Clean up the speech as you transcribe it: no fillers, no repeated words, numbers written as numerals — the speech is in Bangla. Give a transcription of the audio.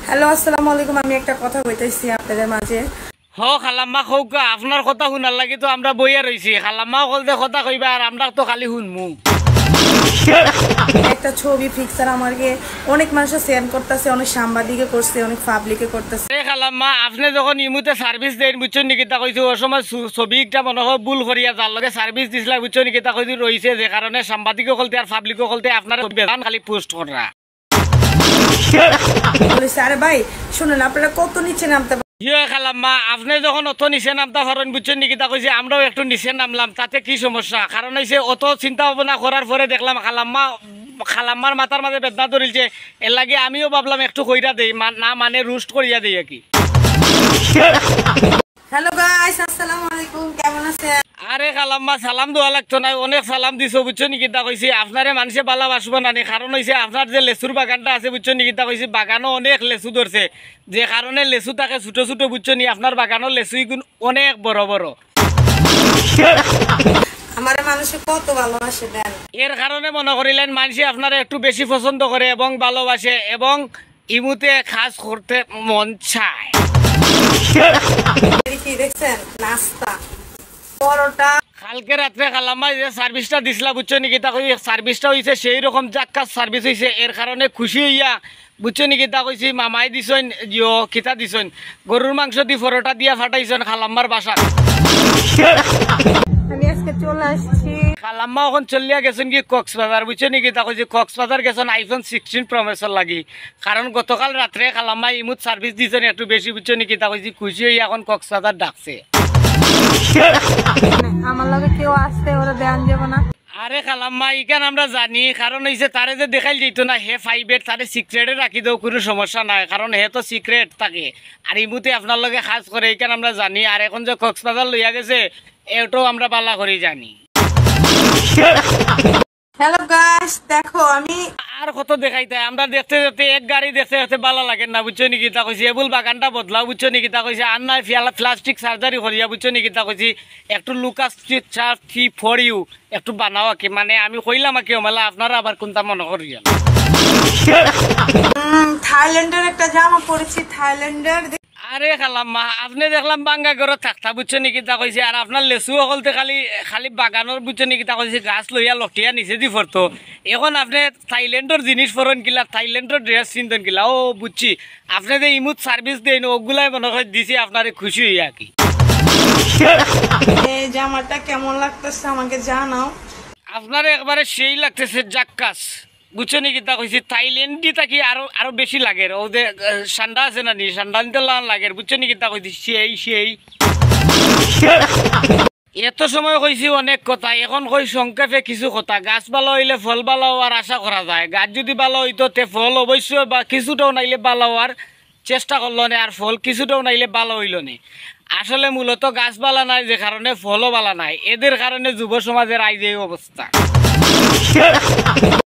হ্যালো আসসালামু আলাইকুম। আমি একটা কথা কইতেছি আপনাদের মাঝে। খালাম্মা খৌকা আপনার কথা শুনার লাগি তো আমরা বইয়া রইছি। খালাম্মা কলতে কথা কইবা আর আমরা তো খালি শুনমু। একটা ছবি পিকচার আমাকে অনেক মানুষ সেন্ড করতেছে, অনেক সাংবাদিকে করছে, অনেক পাবলিকে করতেছে। খালাম্মা আপনি যখন ইমুতে সার্ভিস দেন বুঝছেন নাকি তা কইছো ওই সময় ছবি একটা মনে হয় ভুল করিয়া যার লগে সার্ভিস দিছিলা বুঝছেন নাকি তা কইছো রইছে যে কারণে সাংবাদিকও কলতে আর পাবলিকও কলতে আপনার বেদান খালি পোস্ট করা। বলেছে আরে ভাই শুনুন আপনারা কত নিচে নামতে খালাম্মা আপনি যখন অত নিচে নামতে পারেন বুঝছেন নাকি তা কইছে আমরাও একটু নিচে নামলাম, তাতে কি সমস্যা? কারণ হইছে অত চিন্তা ভাবনা করার পরে দেখলাম খালাম্মার মাথার মাঝে বেদনা ধরিলছে, এর লাগে আমিও ভাবলাম একটু কইরা দেই, না মানে রুস্ট করিয়া দেই আর কি। হ্যালো গাইস আসসালামু আলাইকুম, কেমন আছেন? আরে খালাম্মা সালাম দেওয়া লাগতো না, অনেক সালাম দিছো বুঝছো নাকি তা কইছি আপনারে মানুষে ভালোবাসবো না, কারণ হইছে আপনার যে লেচুর বাগানটা আছে বুঝছো নাকি তা কইছি বাগানও অনেক লেচু ধরছে, যে কারণে লেচু তাকে ছোট ছোট বুঝছো নি আপনার বাগানের লেচুই গুণ অনেক বড় বড়। আমারে মানুষে কত ভালোবাসে দেন, এর কারণে মনে করিলেন মানুষে আপনারা একটু বেশি পছন্দ করে এবং ভালোবাসে এবং ইমুতে খাস করতে মন চায়। কি দেখছেন নাস্তা পরোটা কালকে রাত্রে খালাম্মা যে সার্ভিসটা দিছিলা বুঝছো নাকি তা কই সার্ভিসটা হইছে সেই রকম জাক্কাস সার্ভিস হইছে, এর কারণে খুশি হইয়া বুঝছো নাকি তা কইছি মামাই দিছেন জিও কিতা দিছেন গরুর মাংস দি পরোটা দিয়া ফাটাইছেন খালাম্মার বাসা। আমি আজকে চলে আসছি। খালাম্মা এখন চলিয়া গেছেন কি কক্সবাজার বুঝছো নাকি তা কইছি কক্সবাজার গেছেন আইফোন 16 প্রো ম্যাক্সের লাগি, কারণ গতকাল রাত্রে খালাম্মা ইমুত সার্ভিস দিছেন একটু বেশি বুঝছো নাকি তা কইছি খুশি হইয়া এখন কক্সবাজার ডাকছে। আমার লগে কেউ আসতে ওরা দেন যাব না। আরে খালাম্মা ইকান আমরা জানি, কারণ হইছে তারে যে দেখাইল যেত না হে ফাইভের তারে সিক্রেটে রাখি দেও কোনো সমস্যা নাই, কারণ হে তো সিক্রেট থাকে আর ইমুতে আপনার লগে খাস করে ইকান আমরা জানি। আর এখন যে কক্সবাজার লইয়া গেছে এটাও আমরা পাল্লা করে জানি। হ্যালো গাইস দেখো আমি আর কত দেখাইতে আমরা দেখতে দেখতে এক গাড়ি দেখতে দেখতে ভালো লাগে না বুঝছো নাকি তা কইছি এবুল বাগানটা বদলাও বুঝছো নাকি তা কইছি আর নাই প্লাস্টিক সার্জারি করিয়া বুঝছো নাকি তা কইছি একটু লুকাস ফি ফর ইউ একটু বানাও কি মানে আমি কইলাম কি মেলা আপনারা আবার কোনটা মনে করিয়া। থাইল্যান্ডের একটা জামা পরেছি থাইল্যান্ডের। আরে খালাম্মা আপনি দেখলাম বাঙ্গা ঘর থাকতা বুঝছো নাকি তা কইছে আর আপনার লেচু সকলতে খালি খালি বাগানের বুঝছো নাকি তা কইছে গাছ লইয়া লটিয়া নিচে দি পড়তো, এখন আপনি থাইল্যান্ডের জিনিস পরন কিলা থাইল্যান্ডের ড্রেস চিনতেন কিলা। ও বুঝছি আপনি যে ইমুত সার্ভিস দেন ওগুলাই মনে হয় দিছে আপনারে খুশি হইয়া কি। এই জামাটা কেমন লাগতেছে আমাকে জানাও। আপনার একবারে সেই লাগতেছে জাক্কাস বুঝছো নাকি তা কইছি থাইল্যান্ডি তাকি আরো আরো বেশি লাগে ও যে ঠান্ডা আছে না নি ঠান্ডা নিতে লাগে বুঝছো নাকি তা কইছি সেই সেই। এত সময় কইছি অনেক কথা, এখন কই সংক্ষেপে কিছু কথা। গাছ ভালো হইলে ফল ভালো হওয়ার আশা করা যায়, গাছ যদি ভালো হইতো তে ফল অবশ্যই বা কিছুটাও নাইলে ভালো হওয়ার চেষ্টা করলো না, আর ফল কিছুটাও নাইলে ভালো হইল না। আসলে মূলত গাছ বালা নাই যে কারণে ফলও বালা নাই, এদের কারণে যুব সমাজের আইজ এই অবস্থা।